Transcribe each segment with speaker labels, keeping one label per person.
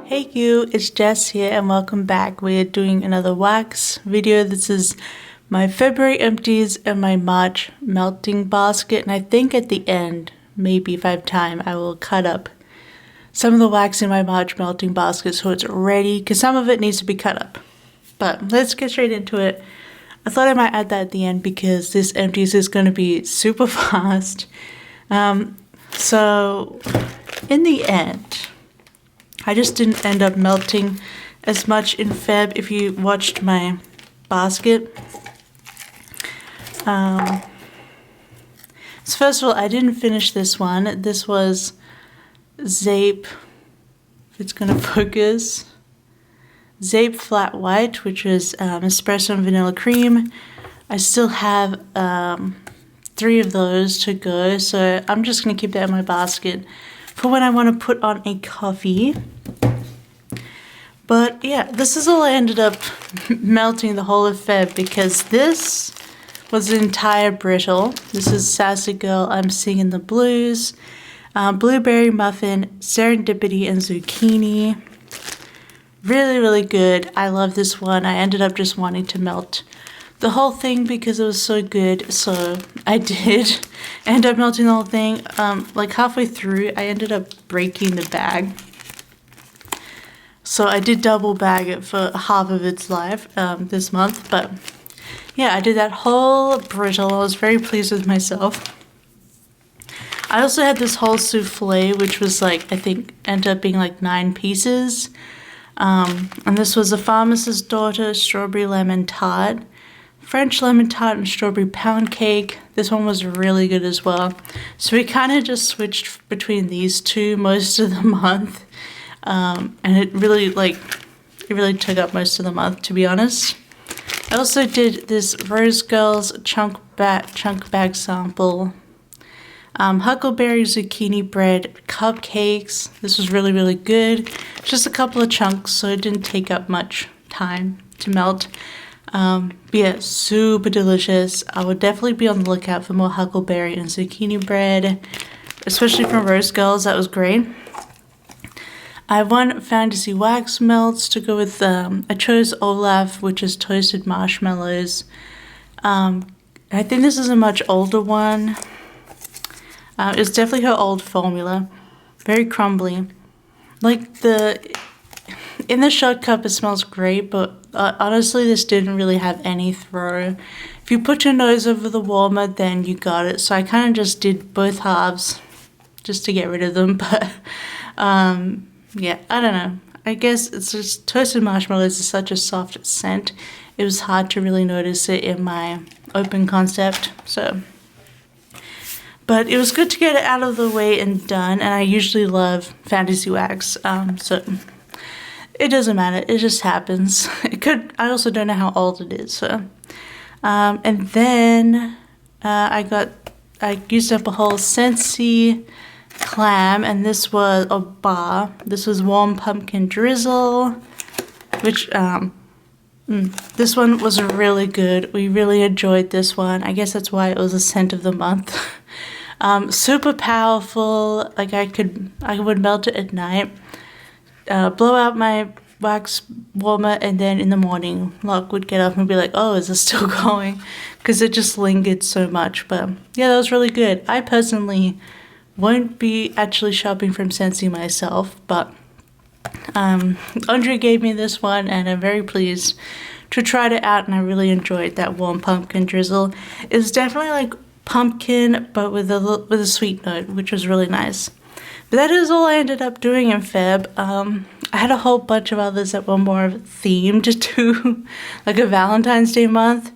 Speaker 1: Hey you, it's Jess here and welcome back. We're doing another wax video. This is my February empties and my March melting basket, and I think at the end, maybe if I have time, I will cut up some of the wax in my March melting basket so it's ready, because some of it needs to be cut up. But let's get straight into it. I thought I might add that at the end because this empties is going to be super fast. So in the end, I just didn't end up melting as much in Feb if you watched my basket. So first of all, I didn't finish this one. This was Zape, if it's going to focus, Zape Flat White, which is espresso and vanilla cream. I still have 3 of those to go, so I'm just going to keep that in my basket for when I want to put on a coffee. But yeah, this is all I ended up melting the whole of Feb, because this was the entire brittle. This is Sassy Girl, I'm Singing the Blues, Blueberry Muffin, Serendipity, and Zucchini. Really, really good. I love this one. I ended up just wanting to melt the whole thing because it was so good, so I did end up melting the whole thing. Like halfway through, I ended up breaking the bag. So I did double bag it for half of its life this month, but yeah, I did that whole brittle. I was very pleased with myself. I also had this whole souffle, which was like, I think ended up being like 9 pieces. And this was a Farmer's Daughter Strawberry Lemon Tart, French Lemon Tart, and Strawberry Pound Cake. This one was really good as well. So we kind of just switched between these two most of the month. And it really took up most of the month, to be honest. I also did this Rose Girls chunk bag sample, huckleberry zucchini bread cupcakes. This was really, really good. Just a couple of chunks, so it didn't take up much time to melt. But yeah, super delicious. I would definitely be on the lookout for more huckleberry and zucchini bread, especially from Rose Girls. That was great. I have 1 fantasy wax melts to go with. I chose Olaf, which is toasted marshmallows. I think this is a much older one. It's definitely her old formula. Very crumbly. Like in the shot cup it smells great, but honestly this didn't really have any throw. If you put your nose over the warmer, then you got it. So I kind of just did both halves just to get rid of them, but yeah, I don't know. I guess it's just toasted marshmallows is such a soft scent. It was hard to really notice it in my open concept, so. But it was good to get it out of the way and done, and I usually love fantasy wax, so it doesn't matter, it just happens. I also don't know how old it is, so. And then I used up a whole Scentsy clam, and this was a bar. This was warm pumpkin drizzle, which this one was really good. We really enjoyed this one. I guess that's why it was a scent of the month. Super powerful. Like I would melt it at night, blow out my wax warmer, and then in the morning Locke would get up and be like, oh, is this still going? Because it just lingered so much. But yeah, that was really good. I personally won't be actually shopping from Scentsy myself, but Andre gave me this one and I'm very pleased to try it out, and I really enjoyed that warm pumpkin drizzle. It's definitely like pumpkin but with a sweet note, which was really nice. But that is all I ended up doing in Feb. I had a whole bunch of others that were more themed to like a Valentine's Day month,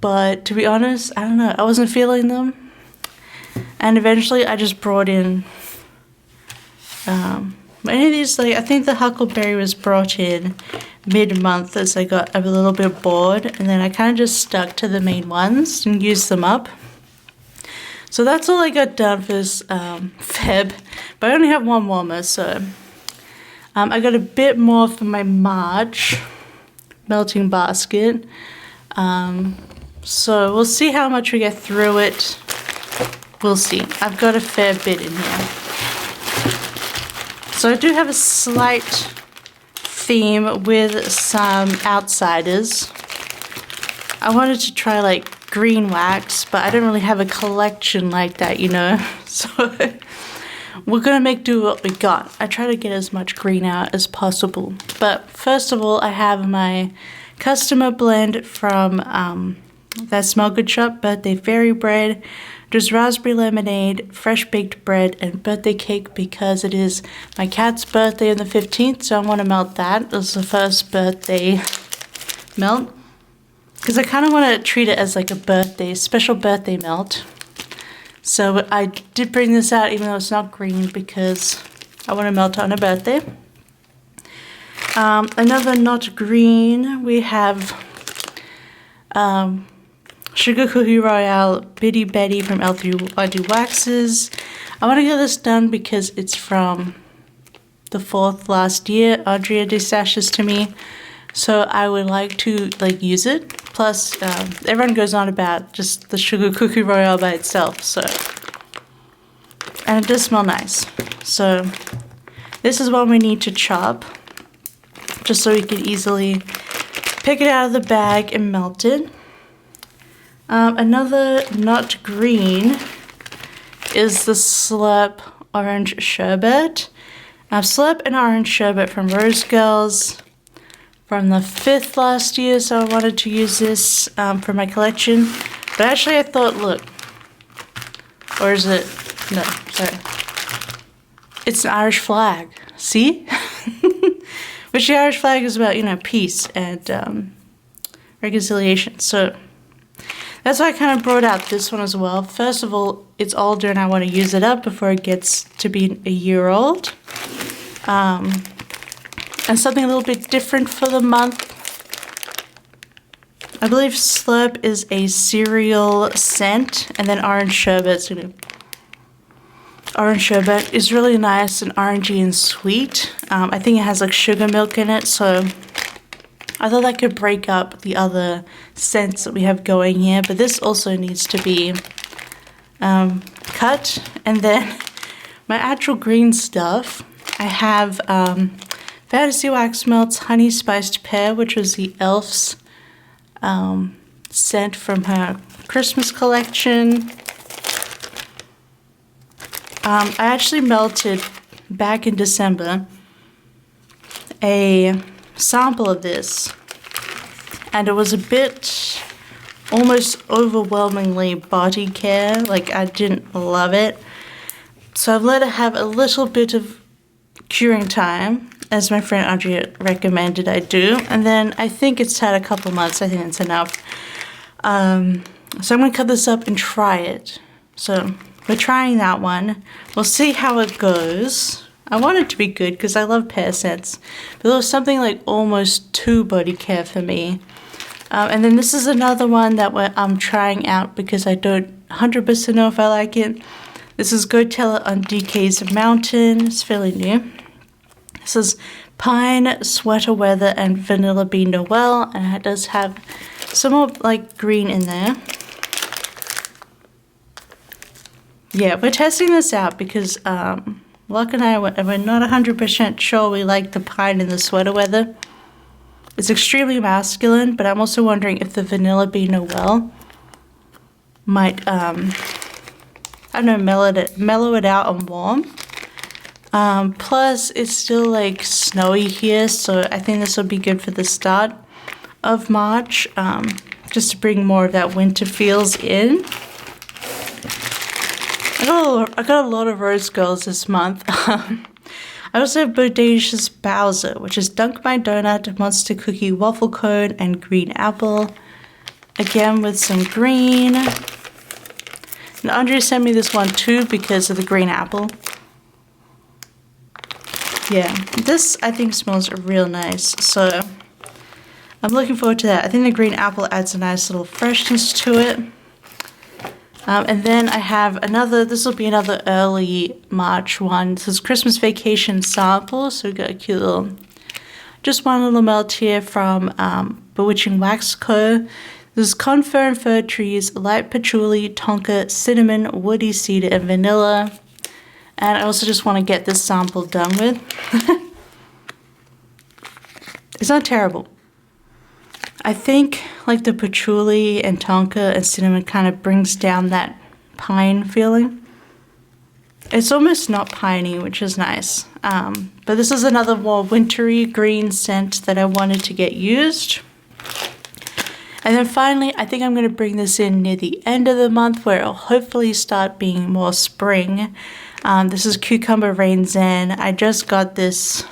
Speaker 1: but to be honest, I don't know, I wasn't feeling them. And eventually I just brought in any of these, like I think the huckleberry was brought in mid-month as I got a little bit bored, and then I kind of just stuck to the main ones and used them up. So that's all I got done for this Feb, but I only have 1 warmer, so I got a bit more for my March melting basket. So we'll see how much we get through it. We'll see. I've got a fair bit in here. So I do have a slight theme with some outsiders. I wanted to try like green wax, but I don't really have a collection like that, you know. So we're gonna make do what we got. I try to get as much green out as possible. But first of all, I have my customer blend from that Smell Good shop, birthday fairy bread. There's raspberry lemonade, fresh baked bread, and birthday cake because it is my cat's birthday on the 15th, so I want to melt that. This is the first birthday melt. Because I kind of want to treat it as like a special birthday melt. So I did bring this out even though it's not green because I want to melt it on a birthday. Another not green, we have Sugar Cookie Royale Bitty Betty from L3RD Waxes. I want to get this done because it's from the 4th last year. Audrey destashed this to me, so I would like to like use it. Plus, everyone goes on about just the Sugar Cookie Royale by itself, so, and it does smell nice. So this is one we need to chop, just so we can easily pick it out of the bag and melt it. Another not green is the Slurp Orange Sherbet. Slurp and Orange Sherbet from Rose Girls from the 5th last year, so I wanted to use this for my collection. But actually I thought, look, or is it, no, sorry. It's an Irish flag, see? Which the Irish flag is about, you know, peace and reconciliation, so that's why I kind of brought out this one as well. First of all, it's older and I want to use it up before it gets to be a year old. And something a little bit different for the month. I believe Slurp is a cereal scent, and then Orange Sherbet is really nice and orangey and sweet. I think it has like sugar milk in it, so I thought that could break up the other scents that we have going here, but this also needs to be cut. And then my actual green stuff, I have Fantasy Wax Melts Honey Spiced Pear, which was the Elf's scent from her Christmas collection. I actually melted back in December a sample of this, and it was a bit almost overwhelmingly body care. Like, I didn't love it, so I've let it have a little bit of curing time, as my friend Audrey recommended I do, and then I think it's had a couple months. I think it's enough. So I'm gonna cut this up and try it. So we're trying that one. We'll see how it goes. I want it to be good because I love pear scents, but there was something like almost too body care for me. And then this is another one that I'm trying out because I don't 100% know if I like it. This is Go Tell It on DK's Mountain. It's fairly new. This is Pine, Sweater Weather, and Vanilla Bean Noel, and it does have some more like green in there. Yeah, we're testing this out because Luck and I, we're not 100% sure we like the Pine and the Sweater Weather. It's extremely masculine, but I'm also wondering if the Vanilla Bean Noel might, I don't know, mellow it out and warm. Plus, it's still like snowy here, so I think this will be good for the start of March, just to bring more of that winter feels in. I got a lot of Rose Girls this month. I also have Bodacious Bowser, which is Dunk My Donut, Monster Cookie, Waffle Cone, and Green Apple. Again with some green. And Andrea sent me this one too because of the green apple. Yeah, this I think smells real nice, so I'm looking forward to that. I think the green apple adds a nice little freshness to it. And then I have another, this will be another early March one. This is Christmas Vacation Sample, so we got a cute little, just one little melt here from Bewitching Wax Co. This is Confer and Fir Trees, Light Patchouli, Tonka, Cinnamon, Woody Cedar, and Vanilla. And I also just want to get this sample done with. It's not terrible. I think like the patchouli and tonka and cinnamon kind of brings down that pine feeling. It's almost not piney, which is nice. But this is another more wintry green scent that I wanted to get used. And then finally, I think I'm going to bring this in near the end of the month where it'll hopefully start being more spring. This is Cucumber Rain Zen. I just got this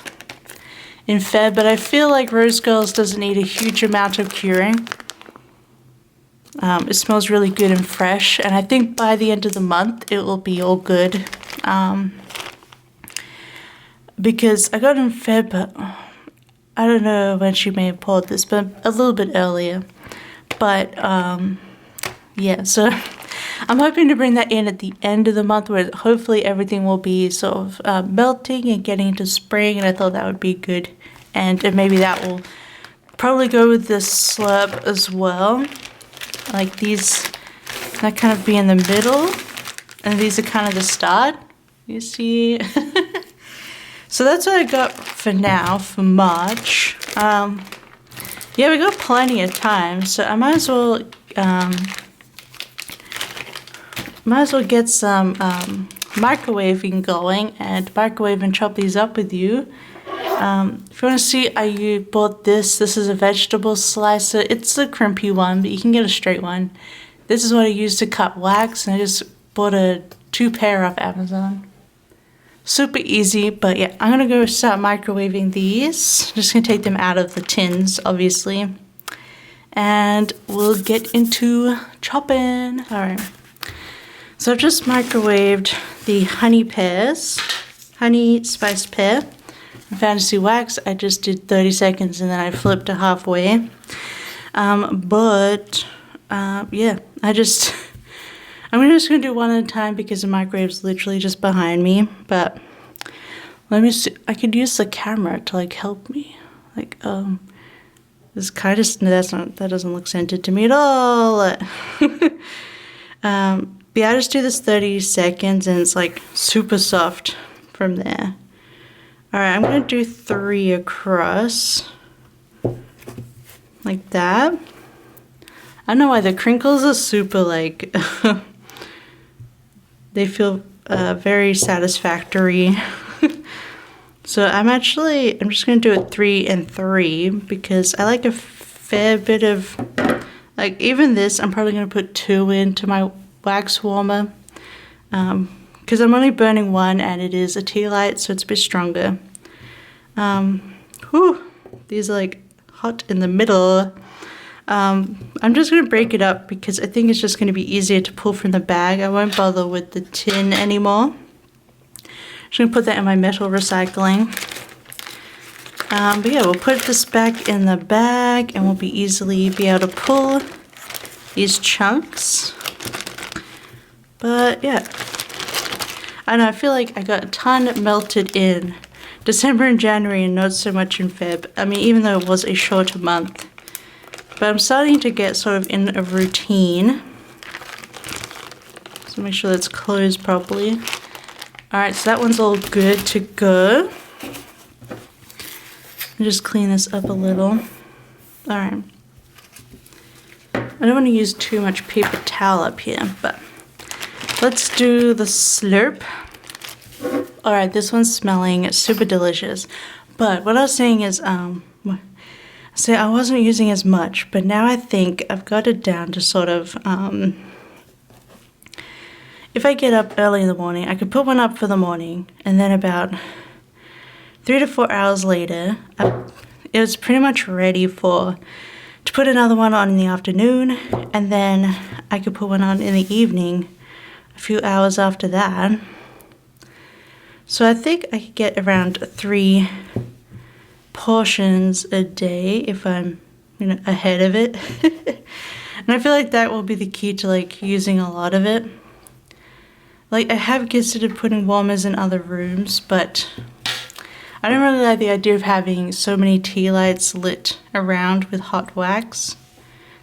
Speaker 1: in Feb, but I feel like Rose Girls doesn't need a huge amount of curing. It smells really good and fresh, and I think by the end of the month it will be all good. Because I got it in Feb, but I don't know when she may have pulled this, but a little bit earlier. But yeah, so I'm hoping to bring that in at the end of the month where hopefully everything will be sort of melting and getting into spring, and I thought that would be good. And maybe that will probably go with this slurp as well. Like these, that kind of be in the middle, and these are kind of the start. You see? So that's what I got for now, for March. Yeah, we got plenty of time, so I might as well get some microwaving going and microwave and chop these up with you. If you want to see, I bought this. This is a vegetable slicer. It's a crimpy one, but you can get a straight one. This is what I use to cut wax, and I just bought a 2 pair off Amazon. Super easy, but yeah, I'm gonna go start microwaving these. Just gonna take them out of the tins, obviously, and we'll get into chopping. All right. So I've just microwaved the honey pears, honey spiced pear, and fantasy wax. I just did 30 seconds and then I flipped to halfway. Yeah, I'm just gonna do one at a time because the microwave's literally just behind me. But let me see. I could use the camera to like help me. Like this kind of that doesn't look scented to me at all. Yeah, I just do this 30 seconds and it's like super soft from there. All right, I'm gonna do 3 across like that. I don't know why the crinkles are super like. They feel very satisfactory. So I'm just gonna do it 3 and 3 because I like a fair bit of, like even this, I'm probably gonna put 2 into my wax warmer. Because I'm only burning 1 and it is a tea light, so it's a bit stronger. These are like hot in the middle. I'm just going to break it up because I think it's just going to be easier to pull from the bag. I won't bother with the tin anymore. Just going to put that in my metal recycling. But yeah, we'll put this back in the bag and we'll be able to pull these chunks. But yeah, I don't know, I feel like I got a ton melted in December and January and not so much in Feb. I mean, even though it was a shorter month. But I'm starting to get sort of in a routine. So make sure that's closed properly. Alright, so that one's all good to go. I'll just clean this up a little. Alright. I don't want to use too much paper towel up here, but let's do the slurp. Alright, this one's smelling super delicious. But what I was saying is, so I wasn't using as much, but now I think I've got it down to sort of, if I get up early in the morning, I could put one up for the morning, and then about 3 to 4 hours later, it was pretty much ready to put another one on in the afternoon, and then I could put one on in the evening a few hours after that. So I think I could get around 3 portions a day if I'm, ahead of it. And I feel like that will be the key to like using a lot of it. Like I have considered putting warmers in other rooms, but I don't really like the idea of having so many tea lights lit around with hot wax.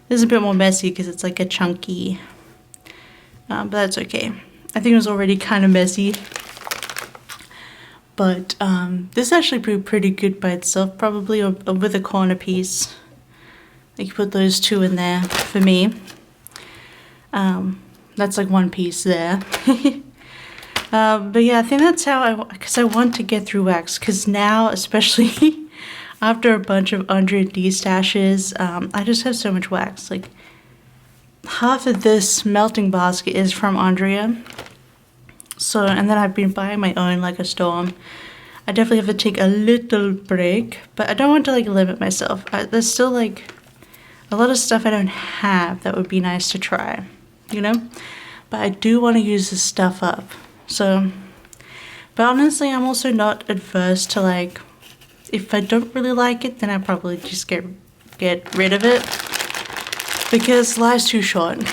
Speaker 1: This is a bit more messy because it's like a chunky, but that's okay. I think it was already kind of messy. But this is actually pretty good by itself, probably, or with a corner piece. You can put those two in there for me. That's like one piece there. But yeah, I think that's how because I want to get through wax. Because now, especially after a bunch of Andrea D stashes, I just have so much wax. Like, half of this melting basket is from Andrea. So, and then I've been buying my own like a storm. I definitely have to take a little break, but I don't want to like limit myself. There's still like a lot of stuff I don't have that would be nice to try, you know? But I do want to use this stuff up. So, but honestly, I'm also not adverse to like, if I don't really like it, then I probably just get rid of it. Because life's too short.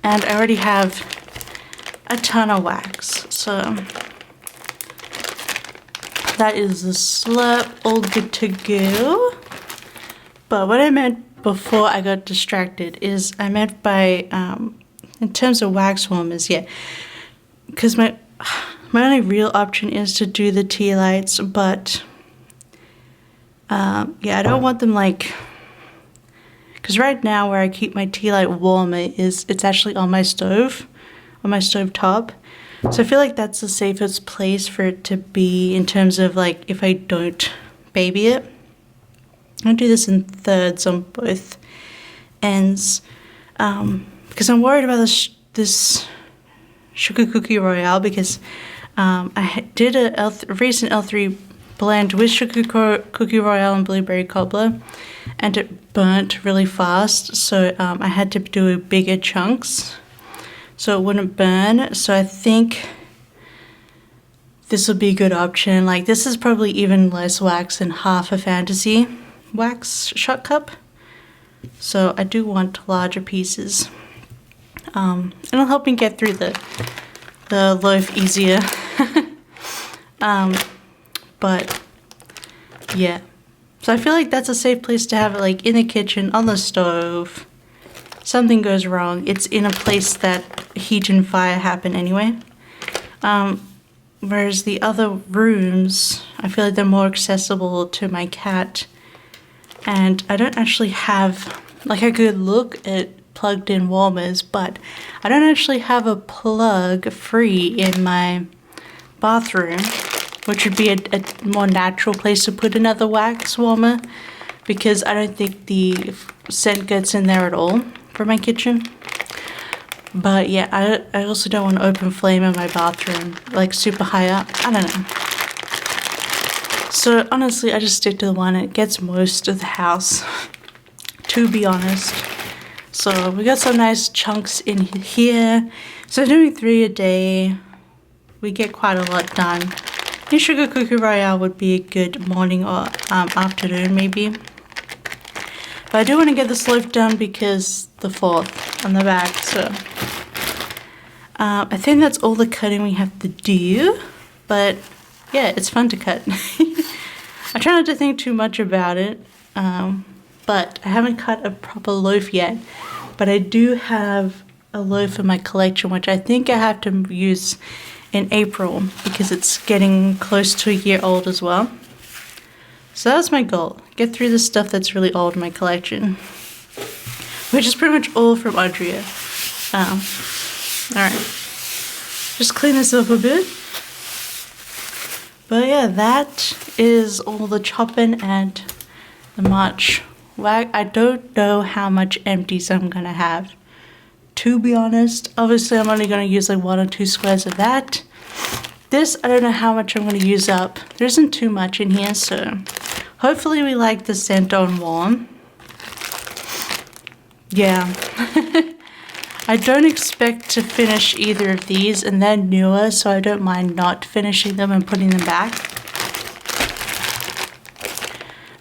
Speaker 1: And I already have a ton of wax. So that is the slurp, all good to go. But what I meant before I got distracted is I meant by in terms of wax warmers, yeah. Because my only real option is to do the tea lights, but yeah, I don't want them like, because right now where I keep my tea light warmer it's actually on my stove top. So I feel like that's the safest place for it to be in terms of like if I don't baby it. I'll do this in thirds on both ends because I'm worried about this Sugar Cookie Royale because I did a recent L3 blend with Sugar Cookie Royale and Blueberry Cobbler, and it burnt really fast, so I had to do bigger chunks so it wouldn't burn. So I think this will be a good option. Like, this is probably even less wax than half a Fantasy wax shot cup, so I do want larger pieces. It'll help me get through the loaf easier. But yeah, so I feel like that's a safe place to have it, like in the kitchen, on the stove. Something goes wrong, it's in a place that heat and fire happen anyway. Whereas the other rooms, I feel like they're more accessible to my cat, and I don't actually have, like, I could look at plugged in warmers, but I don't actually have a plug free in my bathroom, which would be a more natural place to put another wax warmer, because I don't think the scent gets in there at all for my kitchen. But yeah, I also don't want an open flame in my bathroom, like super high up. I don't know. So honestly, I just stick to the one that gets most of the house, to be honest. So we got some nice chunks in here. So doing 3 a day, we get quite a lot done. The Sugar Cookie Royale would be a good morning or afternoon maybe. But I do want to get this loaf done because the 4th on the back, so I think that's all the cutting we have to do. But yeah, it's fun to cut. I try not to think too much about it, but I haven't cut a proper loaf yet. But I do have a loaf in my collection, which I think I have to use in April because it's getting close to a year old as well. So that's my goal, get through the stuff that's really old in my collection, which is pretty much all from Andrea. Alright, just clean this up a bit. But yeah, that is all the chopping and the March wag. I don't know how much empties I'm gonna have, to be honest. Obviously I'm only gonna use like 1 or 2 squares of that. This, I don't know how much I'm gonna use up. There isn't too much in here, so hopefully we like the scent on warm. Yeah. I don't expect to finish either of these, and they're newer, so I don't mind not finishing them and putting them back.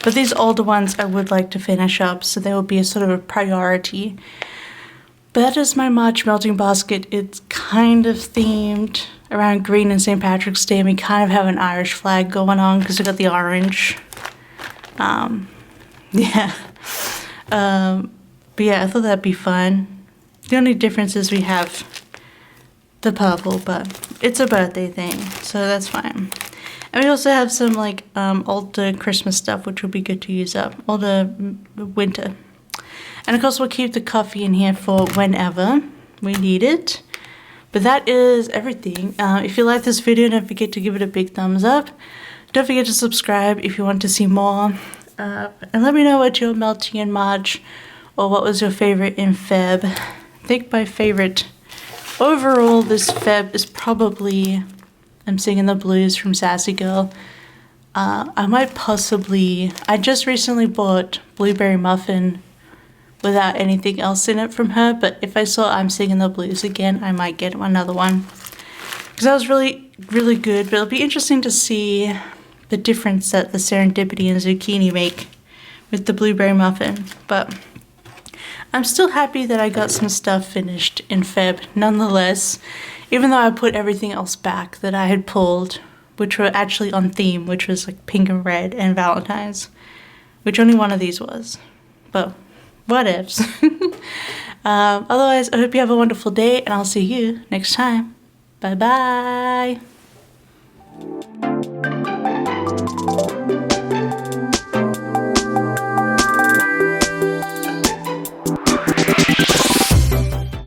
Speaker 1: But these older ones I would like to finish up, so they will be a sort of a priority. But that is my March melting basket. It's kind of themed around green and St. Patrick's Day, and we kind of have an Irish flag going on because we got the orange. Yeah. But yeah, I thought that'd be fun. The only difference is we have the purple, but it's a birthday thing, so that's fine. And we also have some like older Christmas stuff, which will be good to use up, or the winter. And of course we'll keep the coffee in here for whenever we need it. But that is everything. If you like this video, don't forget to give it a big thumbs up. Don't forget to subscribe if you want to see more. And let me know what you're melting in March, or what was your favorite in Feb. I think my favorite overall this Feb is probably I'm Singing the Blues from Sassy Girl. I just recently bought Blueberry Muffin without anything else in it from her, but if I saw I'm Singing the Blues again, I might get another one. Because that was really, really good, but it'll be interesting to see the difference that the Serendipity and Zucchini make with the Blueberry Muffin. But I'm still happy that I got some stuff finished in Feb, nonetheless, even though I put everything else back that I had pulled, which were actually on theme, which was like pink and red and Valentine's, which only one of these was. But whatevs. Otherwise, I hope you have a wonderful day, and I'll see you next time. Bye bye.